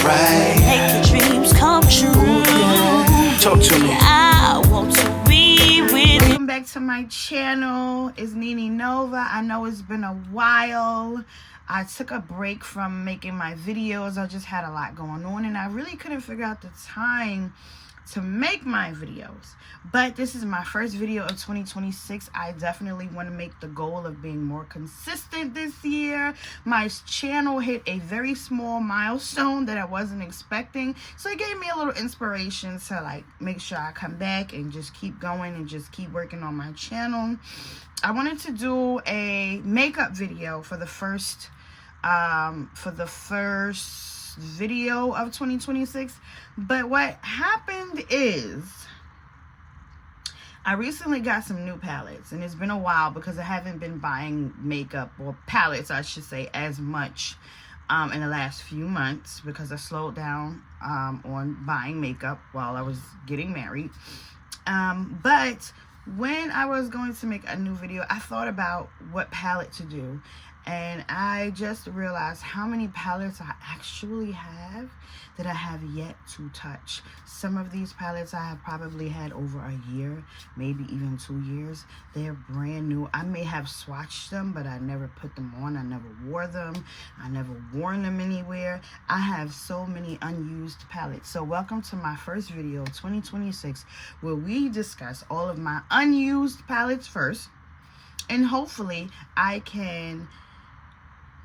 right. Make your dreams come true. Yeah. Talk to me. I want to be with you. Welcome back to my channel. It's Nini Nova. I know it's been a while. I took a break from making my videos. I just had a lot going on and I really couldn't figure out the time to make my videos. But this is my first video of 2026. I definitely want to make the goal of being more consistent this year. My channel hit a very small milestone that I wasn't expecting, so it gave me a little inspiration to like make sure I come back and just keep going and just keep working on my channel. I wanted to do a makeup video for the first video of 2026, but what happened is I recently got some new palettes, and it's been a while because I haven't been buying makeup, or palettes I should say, as much in the last few months because I slowed down on buying makeup while I was getting married. But when I was going to make a new video, I thought about what palette to do, and I just realized how many palettes I actually have that I have yet to touch. Some of these palettes I have probably had over a year, maybe even 2 years. They're brand new. I may have swatched them, but I never put them on. I never wore them. I never worn them anywhere. I have so many unused palettes. So welcome to my first video, 2026, where we discuss all of my unused palettes first, and hopefully I can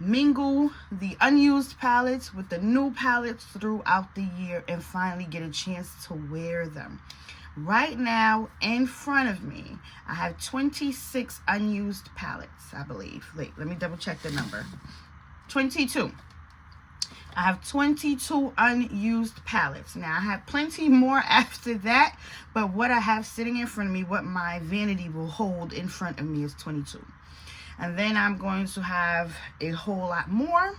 mingle the unused palettes with the new palettes throughout the year and finally get a chance to wear them. Right now in front of me I have 26 unused palettes, I believe. Wait, let me double check the number. 22. I have 22 unused palettes. Now I have plenty more after that, but what I have sitting in front of me, what my vanity will hold in front of me, is 22. And then I'm going to have a whole lot more,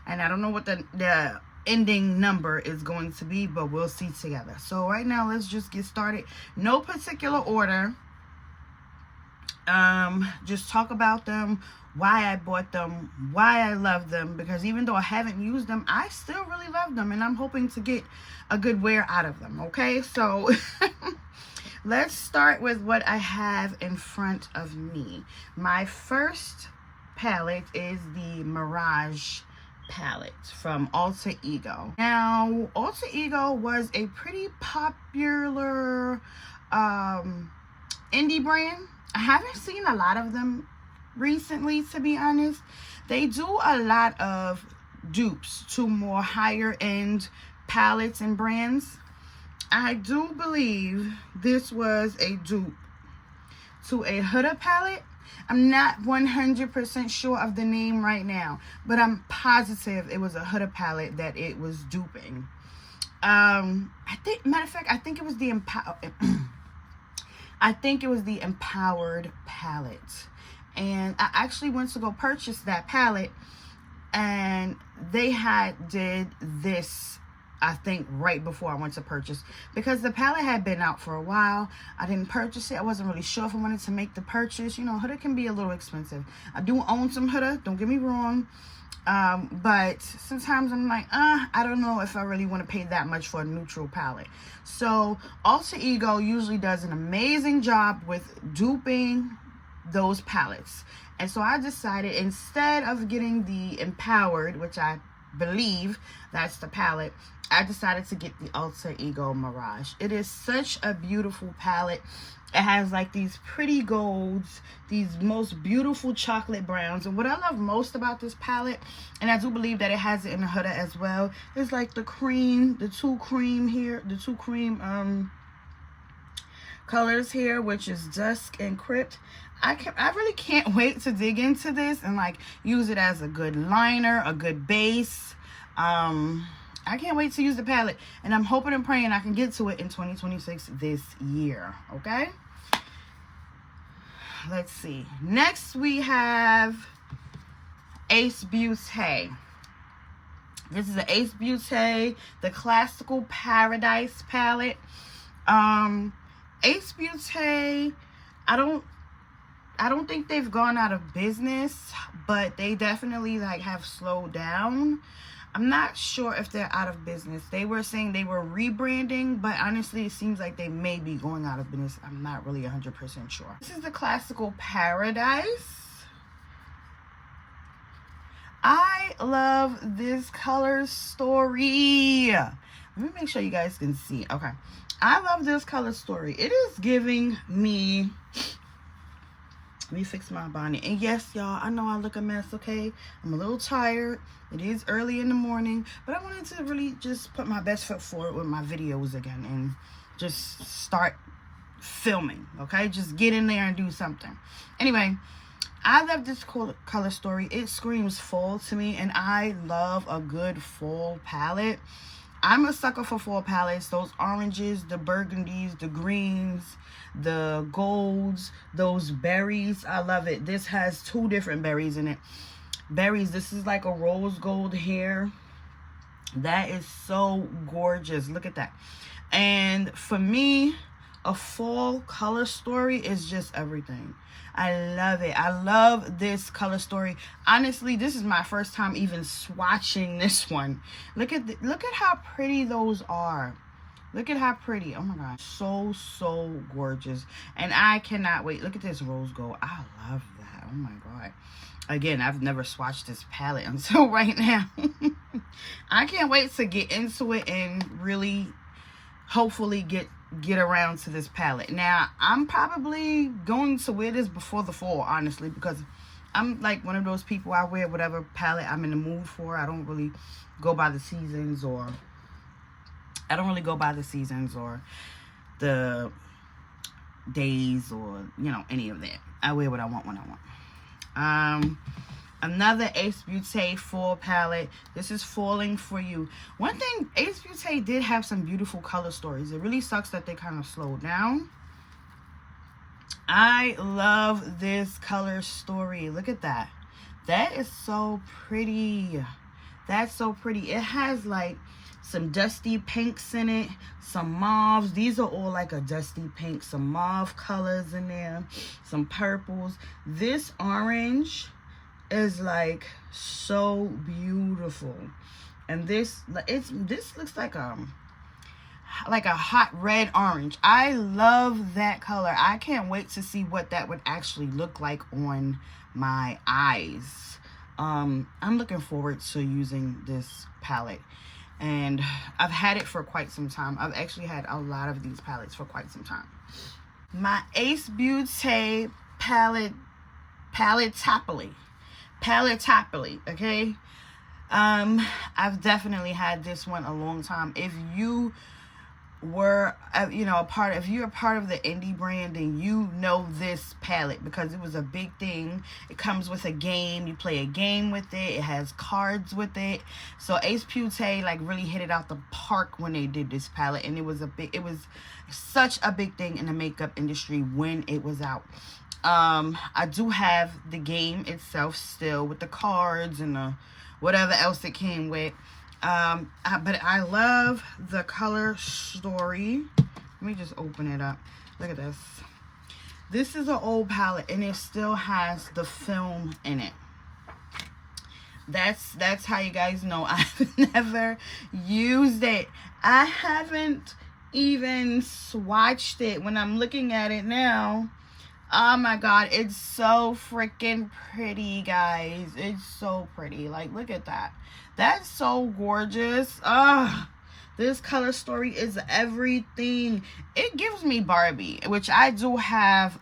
and I don't know what the ending number is going to be, but we'll see together. So right now let's just get started. No particular order. Just talk about them, why I bought them, why I love them, because even though I haven't used them, I still really love them, and I'm hoping to get a good wear out of them. Okay, so let's start with what I have in front of me. My first palette is the Mirage palette from Alter Ego. Now, Alter Ego was a pretty popular indie brand. I haven't seen a lot of them recently, to be honest. They do a lot of dupes to more higher end palettes and brands. I do believe this was a dupe to a Huda palette. I'm not 100% sure of the name right now, but I'm positive it was a Huda palette that it was duping. Matter of fact, I think it was the Empowered palette. And I actually went to go purchase that palette, and they did this, I think, right before I went to purchase, because the palette had been out for a while. I didn't purchase it. I wasn't really sure if I wanted to make the purchase. You know, Huda can be a little expensive. I do own some Huda, don't get me wrong, but sometimes I'm like, I don't know if I really want to pay that much for a neutral palette. So Alter Ego usually does an amazing job with duping those palettes, and so I decided, instead of getting the Empowered, which I believe that's the palette, I decided to get the Alter Ego Mirage. It is such a beautiful palette. It has like these pretty golds, these most beautiful chocolate browns, and what I love most about this palette, and I do believe that it has it in the Huda as well, is like the two cream colors here, which is Dusk and Crypt. I really can't wait to dig into this and like use it as a good liner, a good base. I can't wait to use the palette, and I'm hoping and praying I can get to it in 2026 this year. Okay, let's see. Next we have Ace Beauté. This is the Ace Beauté, the Classical Paradise palette. Ace Beauté, I don't think they've gone out of business, but they definitely like have slowed down. I'm not sure if they're out of business. They were saying they were rebranding, but honestly, it seems like they may be going out of business. I'm not really 100% sure. This is the Classical Paradise. I love this color story. Let me make sure you guys can see. Okay. I love this color story. It is giving me... Let me fix my bonnet. And yes, y'all, I know I look a mess, okay? I'm a little tired. It is early in the morning. But I wanted to really just put my best foot forward with my videos again. And just start filming, okay? Just get in there and do something. Anyway, I love this color story. It screams fall to me. And I love a good fall palette. I'm a sucker for fall palettes. Those oranges, the burgundies, the greens, the golds, those berries. I love it. This has 2 different berries in it. Berries, this is like a rose gold hair. That is so gorgeous. Look at that. And for me, a fall color story is just everything. I love it. I love this color story. Honestly, this is my first time even swatching this one. Look at how pretty those are. Look at how pretty. Oh my god. So gorgeous. And I cannot wait. Look at this rose gold. I love that. Oh my god. Again, I've never swatched this palette until right now. I can't wait to get into it and really hopefully get around to this palette. Now, I'm probably going to wear this before the fall, honestly, because I'm like one of those people, I wear whatever palette I'm in the mood for. I don't really go by the seasons or the days or, you know, any of that. I wear what I want when I want. Another Ace Beauté fall palette. This is Falling For You. One thing, Ace Beauté did have some beautiful color stories. It really sucks that they kind of slowed down. I love this color story. Look at that. That is so pretty. That's so pretty. It has like some dusty pinks in it, some mauves. These are all like a dusty pink, some mauve colors in there, some purples. This orange is like so beautiful, and this looks like a hot red orange. I love that color. I can't wait to see what that would actually look like on my eyes. I'm looking forward to using this palette, and I've had it for quite some time. I've actually had a lot of these palettes for quite some time. My Ace Beauté Paletopoli, okay? I've definitely had this one a long time. If you were, if you're a part of the indie brand, then you know this palette because it was a big thing. It comes with a game. You play a game with it. It has cards with it. So Ace Beauté like really hit it out the park when they did this palette, and it was such a big thing in the makeup industry when it was out. I do have the game itself still with the cards and the whatever else it came with. But I love the color story. Let me just open it up. Look at this. This is an old palette, and it still has the film in it. That's how you guys know I've never used it. I haven't even swatched it. When I'm looking at it now, oh my god, it's so freaking pretty, guys. It's so pretty. Like, look at that. That's so gorgeous. This color story is everything. It gives me Barbie, which I do have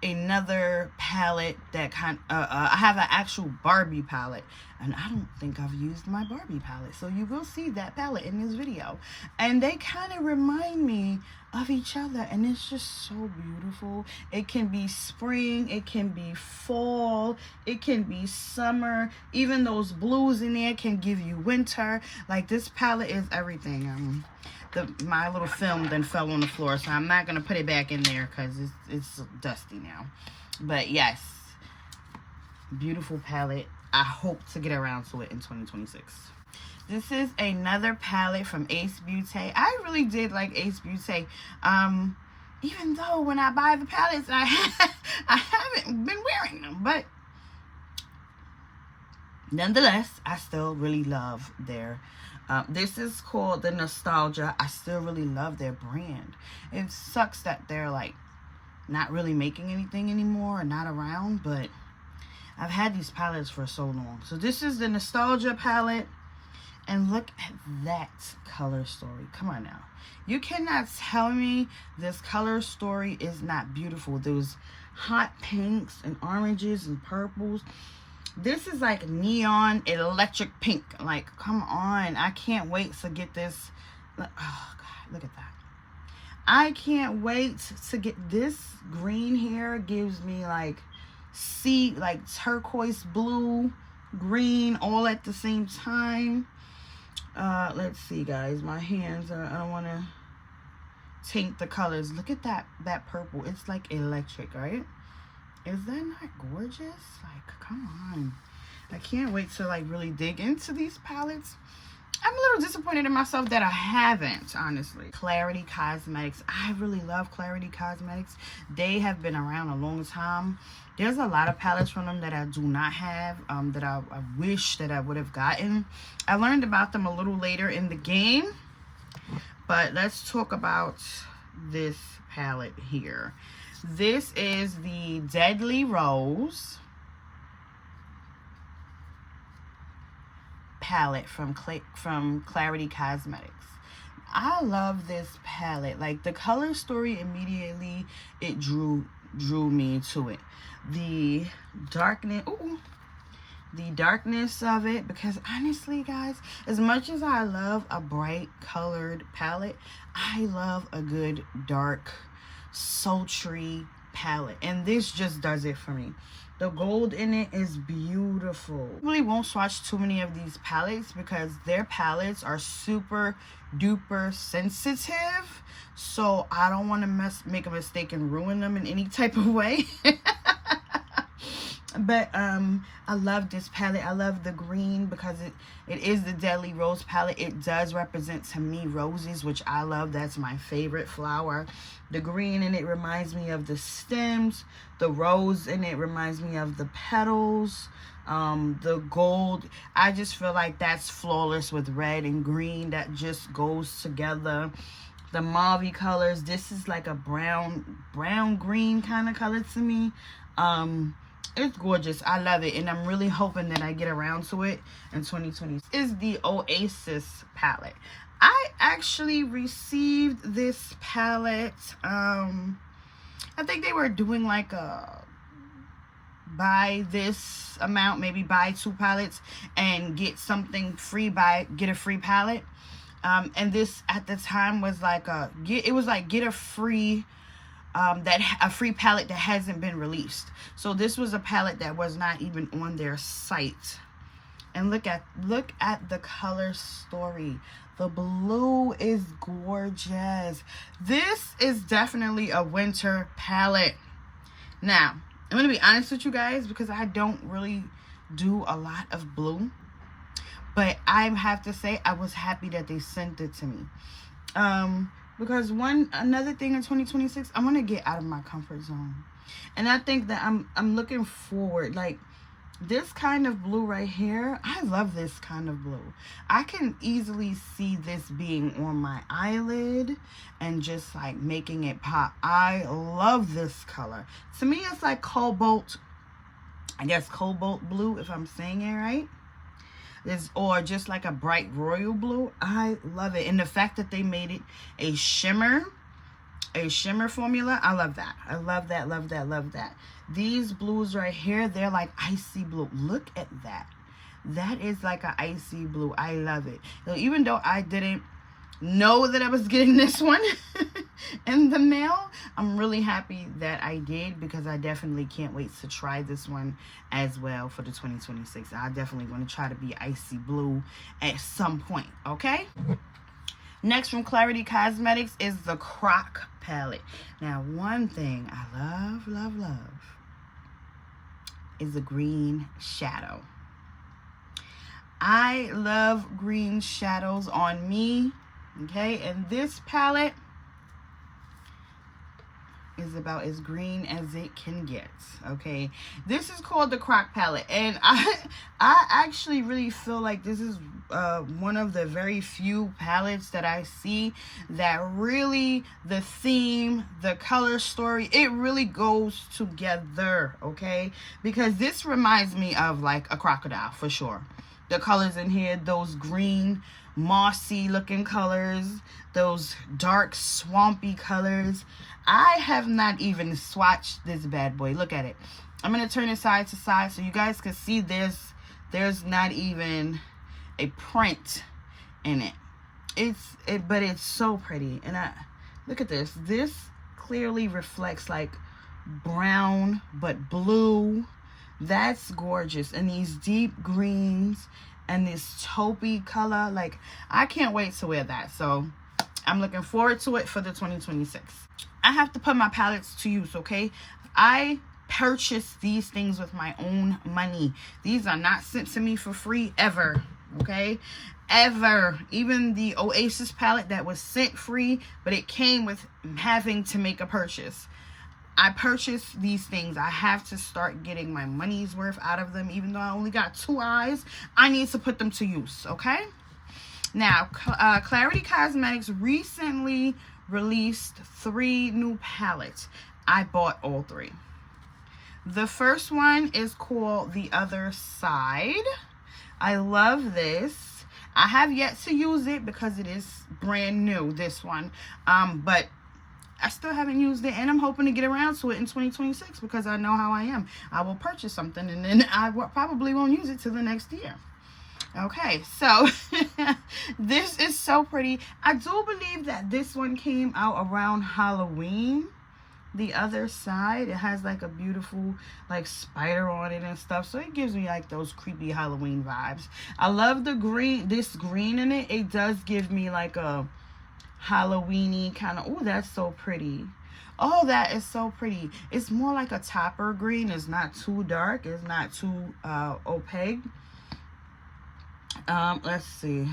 another palette that I have an actual Barbie palette, and I don't think I've used my Barbie palette, so you will see that palette in this video, and they kind of remind me of each other, and it's just so beautiful. It can be spring, it can be fall, it can be summer. Even those blues in there can give you winter. Like, this palette is everything. My little film then fell on the floor, so I'm not going to put it back in there because it's dusty now. But yes, beautiful palette. I hope to get around to it in 2026. This is another palette from Ace Beauté. I really did like Ace Beauté. Even though when I buy the palettes, I haven't been wearing them. But nonetheless, I still really love their this is called the Nostalgia. I still really love their brand. It sucks that they're like not really making anything anymore or not around, but I've had these palettes for so long. So this is the Nostalgia palette, and look at that color story. Come on now, you cannot tell me this color story is not beautiful. Those hot pinks and oranges and purples. This is like neon electric pink. Like, come on. I can't wait to get this. Oh, God. Look at that. I can't wait to get this. Green here gives me like turquoise blue, green, all at the same time. Let's see, guys. My hands are, I don't want to taint the colors. Look at that purple. It's like electric, right? Is that not gorgeous? Like, come on. I can't wait to like really dig into these palettes. I'm a little disappointed in myself that I haven't, honestly. Clarity Cosmetics. I really love Clarity Cosmetics. They have been around a long time. There's a lot of palettes from them that I do not have, that I wish that I would have gotten. I learned about them a little later in the game. But let's talk about this palette here. This is the Deadly Rose palette from Clarity Cosmetics. I love this palette. Like, the color story immediately, it drew me to it. The darkness, the darkness of it, because honestly, guys, as much as I love a bright colored palette, I love a good dark sultry palette, and this just does it for me. The gold in it is beautiful. I really won't swatch too many of these palettes because their palettes are super duper sensitive, so I don't want to make a mistake and ruin them in any type of way. But I love this palette. I love the green because it is the Deadly Rose palette. It does represent to me roses, which I love. That's my favorite flower. The green in it reminds me of the stems. The rose in it reminds me of the petals. The gold, I just feel like that's flawless with red and green. That just goes together. The mauve colors, this is like a brown green kind of color to me. It's gorgeous. I love it, and I'm really hoping that I get around to it in 2020. Is the Oasis palette. I actually received this palette. I think they were doing like a buy this amount, maybe buy 2 palettes and get something free, get a free palette. And this at the time was like get a free a free palette that hasn't been released. So this was a palette that was not even on their site. And look at the color story. The blue is gorgeous. This is definitely a winter palette. Now, I'm gonna be honest with you guys because I don't really do a lot of blue, but I have to say I was happy that they sent it to me. Because another thing in 2026, I want to get out of my comfort zone. And I think that I'm looking forward. Like, this kind of blue right here, I love this kind of blue. I can easily see this being on my eyelid and just like making it pop. I love this color. To me, it's like cobalt, I guess cobalt blue, if I'm saying it right. Or just like a bright royal blue. I love it. And the fact that they made it a shimmer formula, I love that. I love that, love that, love that. These blues right here, they're like icy blue. Look at that. That is like an icy blue. I love it. So even though I didn't know that I was getting this one in the mail, I'm really happy that I did, because I definitely can't wait to try this one as well for the 2026. I definitely want to try to be icy blue at some point, okay? Next from Clarity Cosmetics is the Croc palette. Now, one thing I love is the green shadow. I love green shadows on me. Okay, and this palette, is about as green as it can get. Okay, this is called the Croc palette, and I actually really feel like this is one of the very few palettes that I see that really, the theme, the color story, it really goes together. Okay, because this reminds me of like a crocodile for sure. The colors in here, those green mossy looking colors, those dark swampy colors. I have not even swatched this bad boy. Look at it. I'm gonna turn it side to side so you guys can see there's not even a print in it. But it's so pretty. And look at this. This clearly reflects like brown but blue. That's gorgeous. And these deep greens and this taupey color, like I can't wait to wear that. So I'm looking forward to it for the 2026. I have to put my palettes to use, okay? I purchased these things with my own money. These are not sent to me for free ever, okay? Ever. Even the Oasis palette that was sent free, but it came with having to make a purchase. I purchased these things. I have to start getting my money's worth out of them. Even though I only got 2 eyes, I need to put them to use, okay? Now, Clarity Cosmetics recently released 3 new palettes. I bought all 3. The first one is called The Other Side. I love this. I have yet to use it because it is brand new, this one. But I still haven't used it, and I'm hoping to get around to it in 2026 because I know how I am. I will purchase something and then I probably won't use it till the next year. Okay, so this is so pretty. I do believe that this one came out around Halloween. The Other Side, it has like a beautiful like spider on it and stuff, so it gives me like those creepy Halloween vibes. I love the green, this green in it. It does give me like a Halloweeny kind of, oh, that's so pretty. Oh, that is so pretty. It's more like a topper green. It's not too dark, it's not too opaque. Let's see.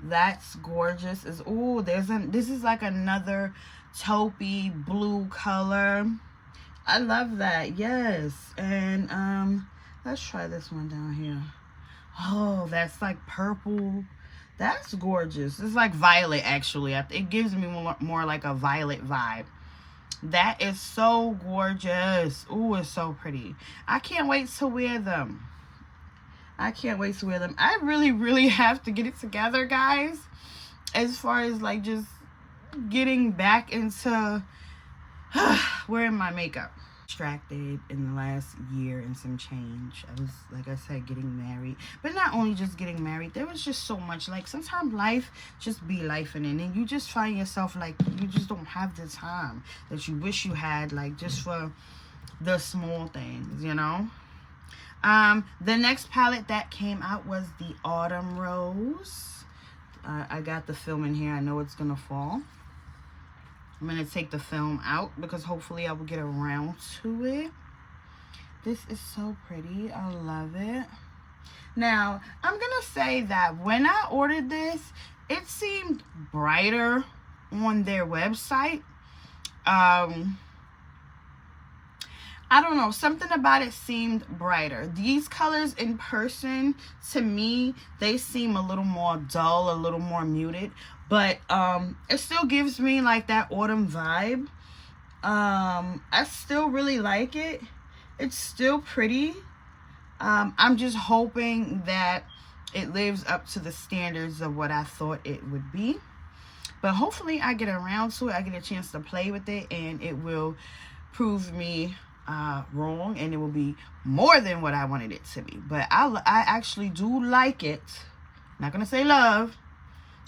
That's gorgeous. Is oh, this is like another taupey blue color. I love that. Yes. And let's try this one down here. Oh, that's like purple. That's gorgeous. It's like violet, actually. It gives me more like a violet vibe. That is so gorgeous. Oh, it's so pretty. I can't wait to wear them. I can't wait to wear them. I really, really have to get it together, guys. As far as like just getting back into wearing my makeup. Distracted in the last year and some change. I was, like I said, getting married. But not only just getting married, there was just so much. Like sometimes life just be life, and then you just find yourself like you just don't have the time that you wish you had, like just for the small things, you know. The next palette that came out was the Autumn Rose. I got the film in here. I know it's gonna fall. I'm gonna take the film out because hopefully I will get around to it. This is so pretty. I love it. Now, I'm gonna say that when I ordered this, it seemed brighter on their website. I don't know, something about it seemed brighter. These colors in person, to me, they seem a little more dull, a little more muted. But it still gives me like that autumn vibe. I still really like it. It's still pretty. I'm just hoping that it lives up to the standards of what I thought it would be. But hopefully I get around to it. I get a chance to play with it, and it will prove me wrong, and it will be more than what I wanted it to be. But I actually do like it. Not gonna say love.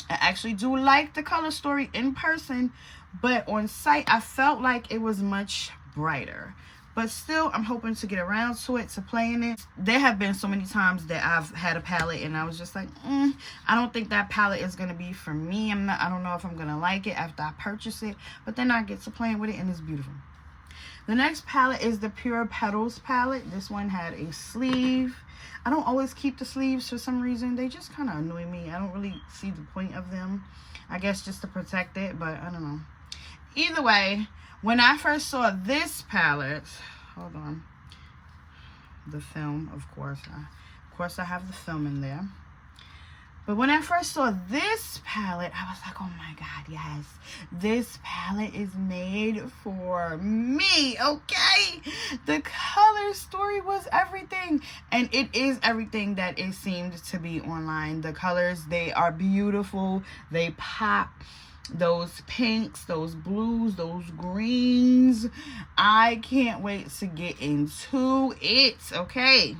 I actually do like the color story in person, but on site I felt like it was much brighter. But still, I'm hoping to get around to it, to playing it. There have been so many times that I've had a palette and I was just like, I don't think that palette is gonna be for me. I don't know if I'm gonna like it after I purchase it, but then I get to playing with it and it's beautiful. The next palette is the Pure Petals palette. This one had a sleeve. I don't always keep the sleeves for some reason. They just kind of annoy me. I don't really see the point of them. I guess just to protect it, but I don't know. Either way, When I first saw this palette, hold on, the film, of course I have the film in there. But when I first saw this palette, I was like, oh my God, yes, this palette is made for me, okay? The color story was everything, and it is everything that it seemed to be online. The colors, they are beautiful, they pop. Those pinks, those blues, those greens. I can't wait to get into it, okay?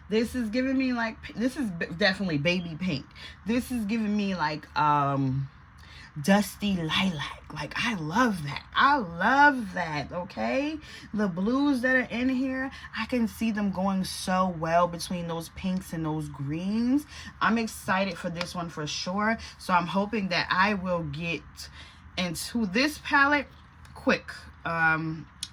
This is giving me like, this is definitely baby pink. This is giving me like dusty lilac. Like, I love that. I love that, okay? The blues that are in here, I can see them going so well between those pinks and those greens. I'm excited for this one for sure. So I'm hoping that I will get into this palette quick,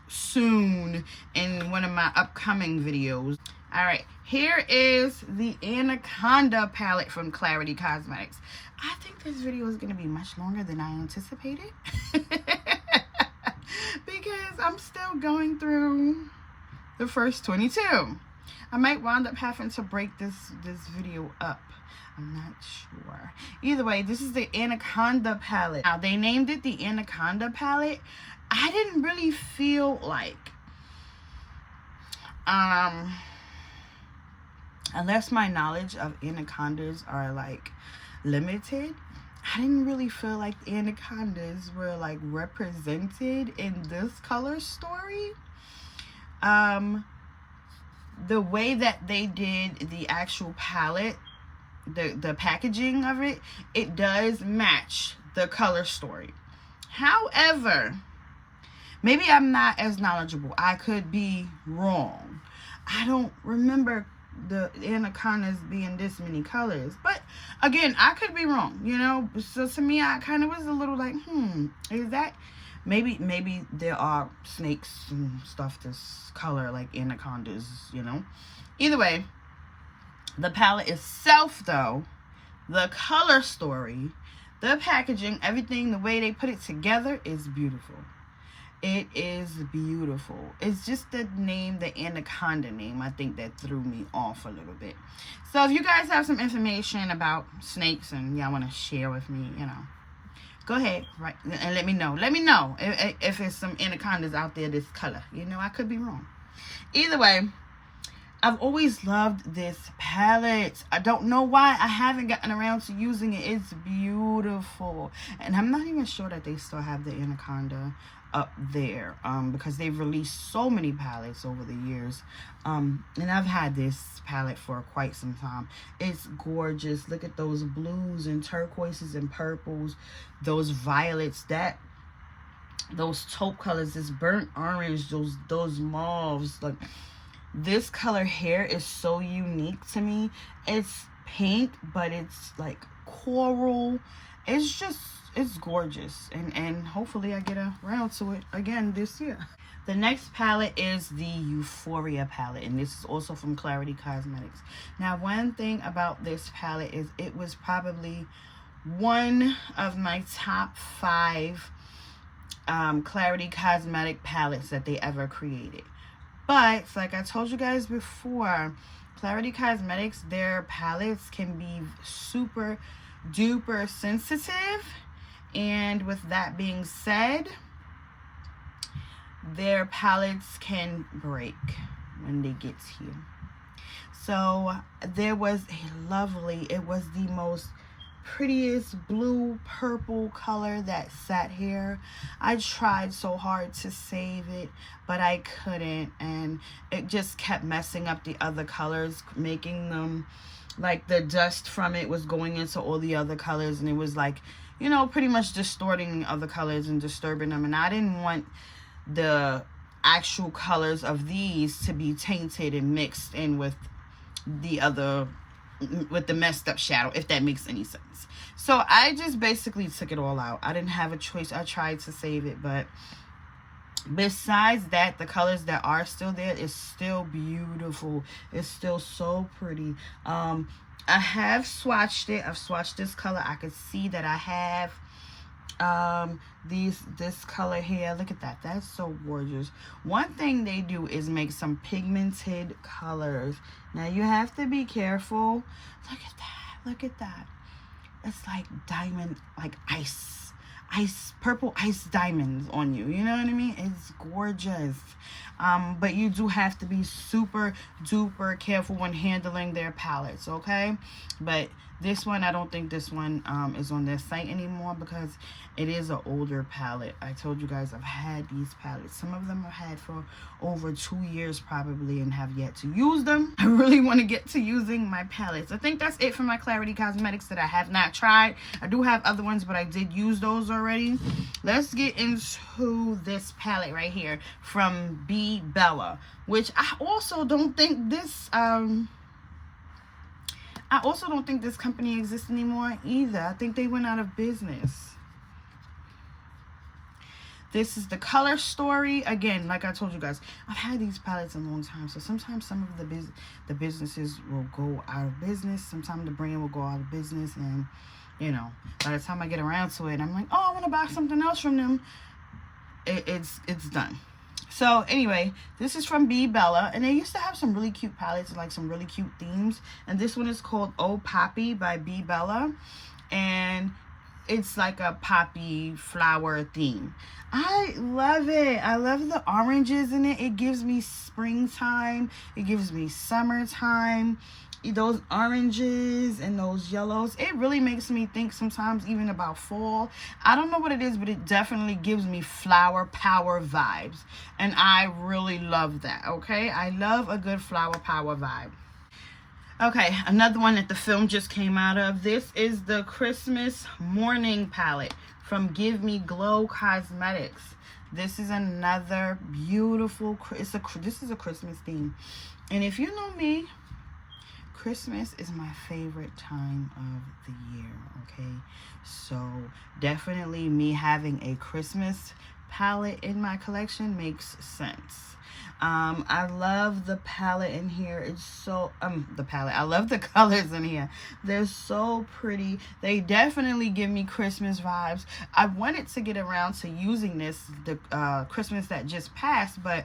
soon in one of my upcoming videos. All right, here is the Anaconda palette from Clarity Cosmetics. I think this video is going to be much longer than I anticipated because I'm still going through the first 22. I might wind up having to break this video up. I'm not sure. Either way, this is the Anaconda palette. Now, they named it the Anaconda palette. I didn't really feel like, unless my knowledge of anacondas are like limited, I didn't really feel like the anacondas were like represented in this color story. The way that they did the actual palette, the packaging of it, it does match the color story. However, maybe I'm not as knowledgeable. I could be wrong. I don't remember the anacondas being this many colors, but again, I could be wrong, you know. So to me, I kind of was a little like, is that maybe there are snakes and stuff this color like anacondas, you know. Either way, the palette itself though, the color story, the packaging, everything, the way they put it together is beautiful. It is beautiful. It's just the name, the Anaconda name, I think that threw me off a little bit. So if you guys have some information about snakes and y'all want to share with me, you know, go ahead, right, and let me know. Let me know if there's some anacondas out there this color. You know, I could be wrong. Either way, I've always loved this palette. I don't know why I haven't gotten around to using it. It's beautiful. And I'm not even sure that they still have the Anaconda up there, because they've released so many palettes over the years, and I've had this palette for quite some time. It's gorgeous. Look at those blues and turquoises and purples, those violets, those taupe colors, this burnt orange, those mauves. Like, this color here is so unique to me. It's pink, but it's like coral. It's gorgeous, and hopefully I get around to it again this year. The next palette is the Euphoria palette, and this is also from Clarity Cosmetics. Now, one thing about this palette is it was probably one of my top 5 Clarity Cosmetic palettes that they ever created. But like I told you guys before, Clarity Cosmetics, their palettes can be super duper sensitive. And with that being said, their palettes can break when they get here. So there was a lovely, it was the most prettiest blue purple color that sat here. I tried so hard to save it, but I couldn't, and it just kept messing up the other colors, making them like the dust from it was going into all the other colors, and it was like, you know, pretty much distorting other colors and disturbing them. And I didn't want the actual colors of these to be tainted and mixed in with the other, with the messed up shadow, if that makes any sense. So I just basically took it all out. I didn't have a choice. I tried to save it, but besides that, the colors that are still there is still beautiful. It's still so pretty. I have swatched it. I've swatched this color. I could see that I have this color here, look at that, that's so gorgeous. One thing they do is make some pigmented colors. Now you have to be careful. Look at that, look at that. It's like diamond, like ice, purple ice diamonds on you, you know what I mean? It's gorgeous. But you do have to be super duper careful when handling their palettes, okay? But this one, I don't think this one is on their site anymore because it is an older palette. I told you guys I've had these palettes. Some of them I've had for over 2 years probably and have yet to use them. I really want to get to using my palettes. I think that's it for my Clarity Cosmetics that I have not tried. I do have other ones, but I did use those already. Let's get into this palette right here from B Bella, which I also don't think this company exists anymore either. I think they went out of business. This is the Color Story. Again, like I told you guys, I've had these palettes a long time. So sometimes some of the businesses will go out of business. Sometimes the brand will go out of business. And, you know, by the time I get around to it, I'm like, oh, I want to buy something else from them. It's done. So anyway, this is from B Bella, and they used to have some really cute palettes, like some really cute themes. And this one is called Oh Poppy by B Bella, and it's like a poppy flower theme. I love it. I love the oranges in it. It gives me springtime. It gives me summertime. Those oranges and those yellows, it really makes me think sometimes even about fall. I don't know what it is, but it definitely gives me flower power vibes, and I really love that. Okay, I love a good flower power vibe. Okay, another one that the film just came out of. This is the Christmas Morning palette from Give Me Glow Cosmetics. This is another beautiful, this is a Christmas theme. And if you know me, Christmas is my favorite time of the year, okay? So definitely me having a Christmas palette in my collection makes sense. I love the palette in here. It's so I love the colors in here. They're so pretty. They definitely give me Christmas vibes. I wanted to get around to using this the Christmas that just passed, but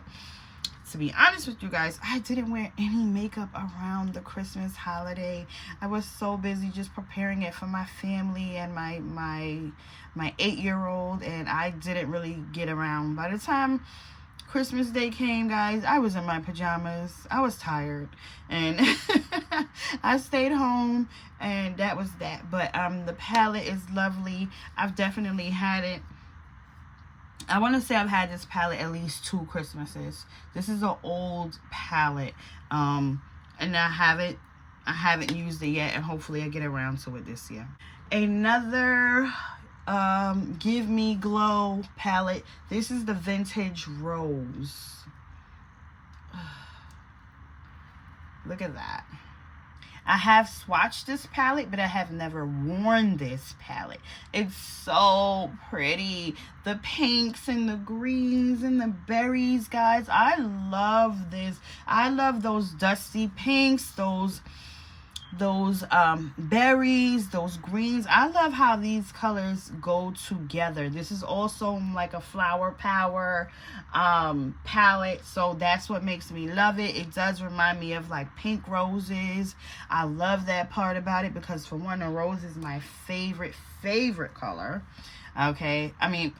to be honest with you guys, I didn't wear any makeup around the Christmas holiday. I was so busy just preparing it for my family and my 8-year-old, and I didn't really get around. By the time Christmas Day came, guys, I was in my pajamas. I was tired, and I stayed home, and that was that. But the palette is lovely. I've definitely had it. I want to say I've had this palette at least 2 Christmases. This is an old palette, and I haven't used it yet, and hopefully I get around to it this year. Another Give Me Glow palette. This is the Vintage Rose. Look at that. I have swatched this palette, but I have never worn this palette. It's so pretty. The pinks and the greens and the berries, guys. I love this. I love those dusty pinks, those berries, those greens. I love how these colors go together. This is also like a flower power palette, so that's what makes me love it. It does remind me of like pink roses. I love that part about it because, for one, a rose is my favorite color. Okay, I mean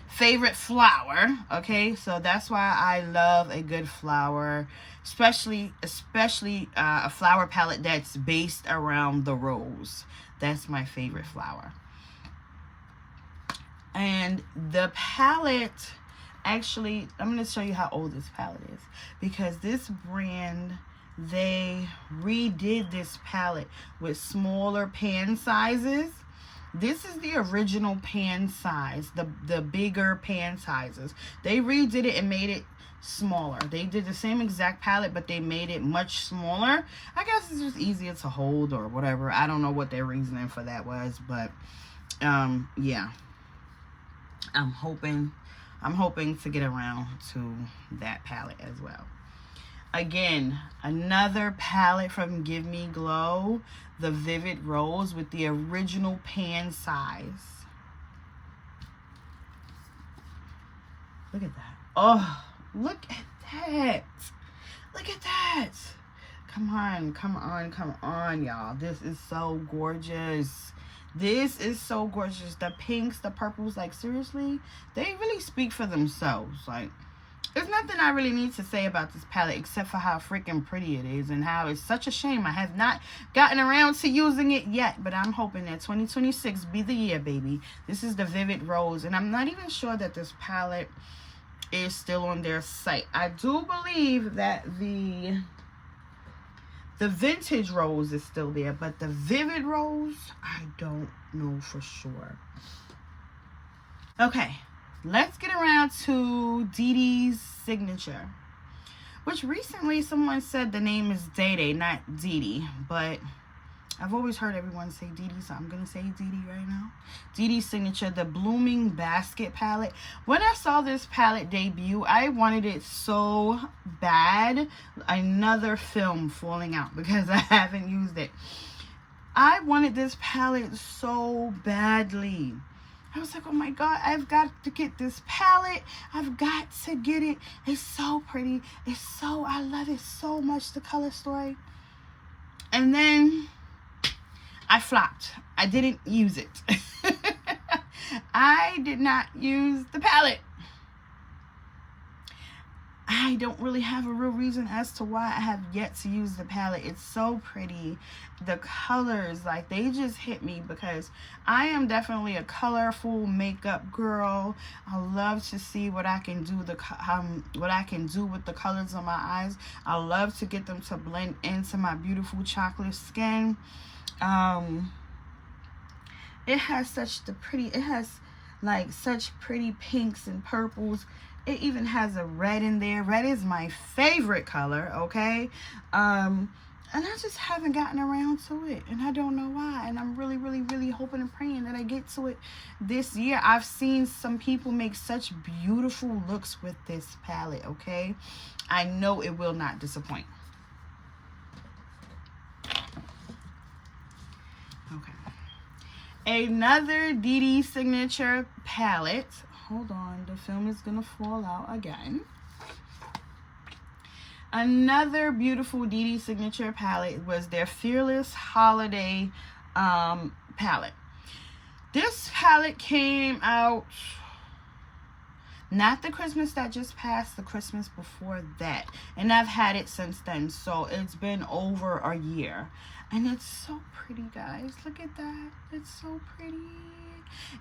favorite flower. Okay, so that's why I love a good flower, especially a flower palette that's based around the rose. That's my favorite flower. And the palette, actually, I'm going to show you how old this palette is, because this brand, they redid this palette with smaller pan sizes. This is the original pan size, the bigger pan sizes. They redid it and made it smaller. They did the same exact palette, but they made it much smaller. I guess it's just easier to hold or whatever. I don't know what their reasoning for that was, but yeah. I'm hoping to get around to that palette as well. Again, another palette from Give Me Glow, the Vivid Rose with the original pan size. Look at that. Oh, look at that. Look at that. Come on, come on, come on, y'all. This is so gorgeous. This is so gorgeous. The pinks, the purples, like, seriously, they really speak for themselves. Like, there's nothing I really need to say about this palette except for how freaking pretty it is and how it's such a shame I have not gotten around to using it yet. But I'm hoping that 2026 be the year, baby. This is the Vivid Rose, and I'm not even sure that this palette is still on their site. I do believe that the Vintage Rose is still there, but the Vivid Rose, I don't know for sure. Okay, let's get around to Dee Dee's signature, which recently someone said the name is Day Day, not Dee Dee, but I've always heard everyone say Dee Dee, so I'm going to say Dee Dee right now. Dee Dee's signature, the Blooming Basket palette. When I saw this palette debut, I wanted it so bad. Another film falling out because I haven't used it. I wanted this palette so badly. I was like, oh my God, I've got to get this palette. I've got to get it. It's so pretty. I love it so much, the color story. And then I flopped. I didn't use it. I did not use the palette. I don't really have a real reason as to why I have yet to use the palette. It's so pretty. The colors, like, they just hit me because I am definitely a colorful makeup girl. I love to see what I can do what I can do with the colors on my eyes. I love to get them to blend into my beautiful chocolate skin. It has such pretty pinks and purples. It even has a red in there. Red is my favorite color, okay? And I just haven't gotten around to it, and I don't know why. And I'm really, really, really hoping and praying that I get to it this year. I've seen some people make such beautiful looks with this palette, okay? I know it will not disappoint. Okay. Another Dee Dee signature palette. Hold on, the film is gonna fall out again. Another beautiful Dee Dee signature palette was their Fearless Holiday palette. This palette came out not the Christmas that just passed, the Christmas before that, and I've had it since then, so it's been over a year. And it's so pretty, guys. Look at that. It's so pretty.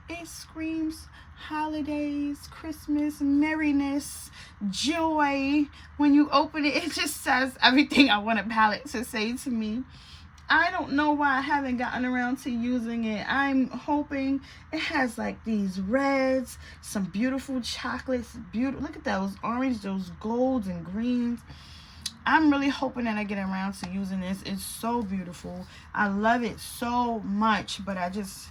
It screams holidays, Christmas, merriness, joy. When you open it, it just says everything I want a palette to say to me. I don't know why I haven't gotten around to using it. I'm hoping it has like these reds, some beautiful chocolates. Look at those orange, those golds and greens. I'm really hoping that I get around to using this. It's so beautiful. I love it so much, but I just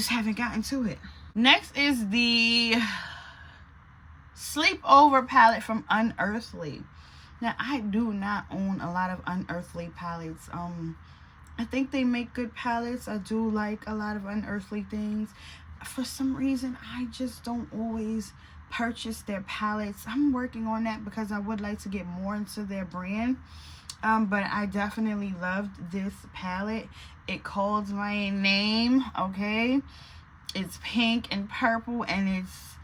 haven't gotten to it. Next is the Sleepover palette from Unearthly. Now, I do not own a lot of Unearthly palettes. I think they make good palettes. I do like a lot of Unearthly things. For some reason, I just don't always purchase their palettes. I'm working on that because I would like to get more into their brand. But I definitely loved this palette. It calls my name, okay? It's pink and purple, and it's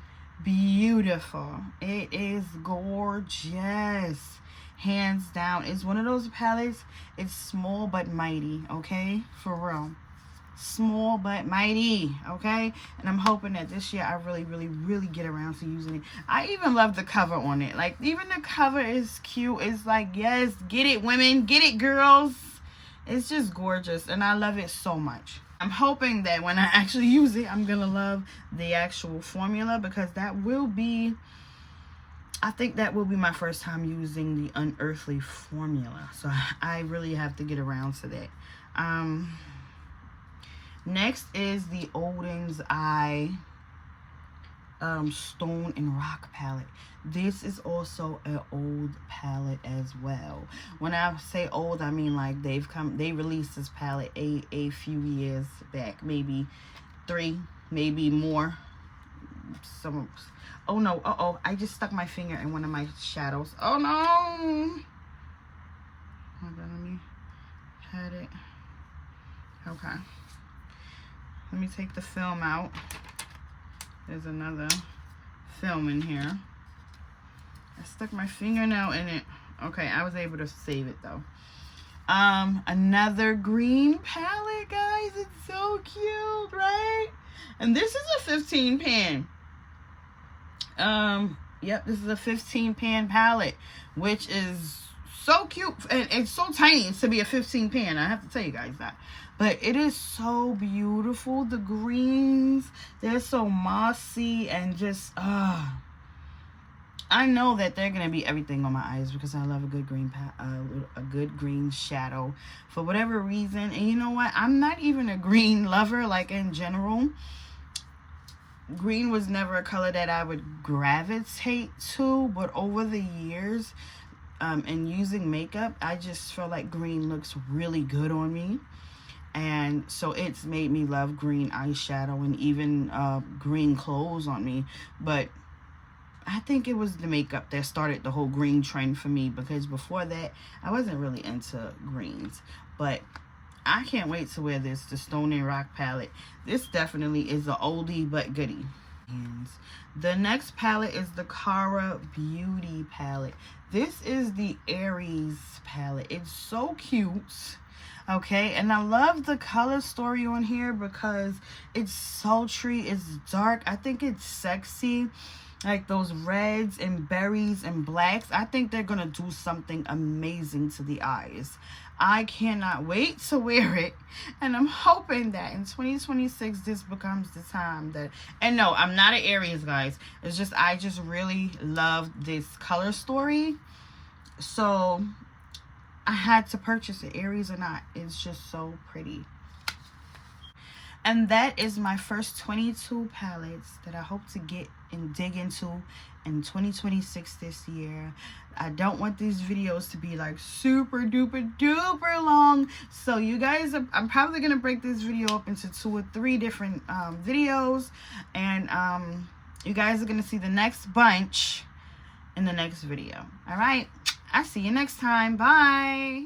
beautiful. It is gorgeous. Hands down. It's one of those palettes. It's small but mighty, okay? For real. Small but mighty, okay? And I'm hoping that this year I really, really, really get around to using it. I even love the cover on it. Like, even the cover is cute. It's like, yes, get it, women. Get it, girls. It's just gorgeous, and I love it so much. I'm hoping that when I actually use it, I'm gonna love the actual formula, because that will be, I think that will be my first time using the Unearthly formula. So I really have to get around to that. Next is the Olden's Eye Stone and Rock palette. This is also an old palette as well. When I say old, I mean like they released this palette a few years back, maybe 3, maybe more. some. Oh no! I just stuck my finger in one of my shadows. Oh no! Hold on, let me pat it. Okay. Let me take the film out. There's another film in here. I stuck my fingernail in it. Okay, I was able to save it though. Another green palette, guys. It's so cute, right? And this is a 15 pan. Yep, this is a 15 pan palette, which is so cute, and it's so tiny to be a 15 pan. I have to tell you guys that. But it is so beautiful. The greens, they're so mossy and just I know that they're gonna be everything on my eyes because I love a good green a good green shadow for whatever reason. And you know what? I'm not even a green lover, like in general. Green was never a color that I would gravitate to, but over the years and using makeup, I just feel like green looks really good on me. And so it's made me love green eyeshadow and even green clothes on me. But I think it was the makeup that started the whole green trend for me, because before that I wasn't really into greens. But I can't wait to wear this, the Stone and Rock palette. This definitely is an oldie but goodie. The next palette is the Cara Beauty palette. This is the Aries palette. It's so cute. Okay, and I love the color story on here because it's sultry, it's dark. I think it's sexy. Like those reds and berries and blacks. I think they're gonna do something amazing to the eyes. I cannot wait to wear it, and I'm hoping that in 2026 this becomes the time that, and no, I'm not an Aries, guys. It's just I just really love this color story, so I had to purchase it, Aries or not. It's just so pretty. And that is my first 22 palettes that I hope to get and dig into in 2026 this year. I don't want these videos to be like super duper duper long. So you guys, I'm probably going to break this video up into 2 or 3 different videos. And you guys are going to see the next bunch in the next video. All right. I'll see you next time. Bye.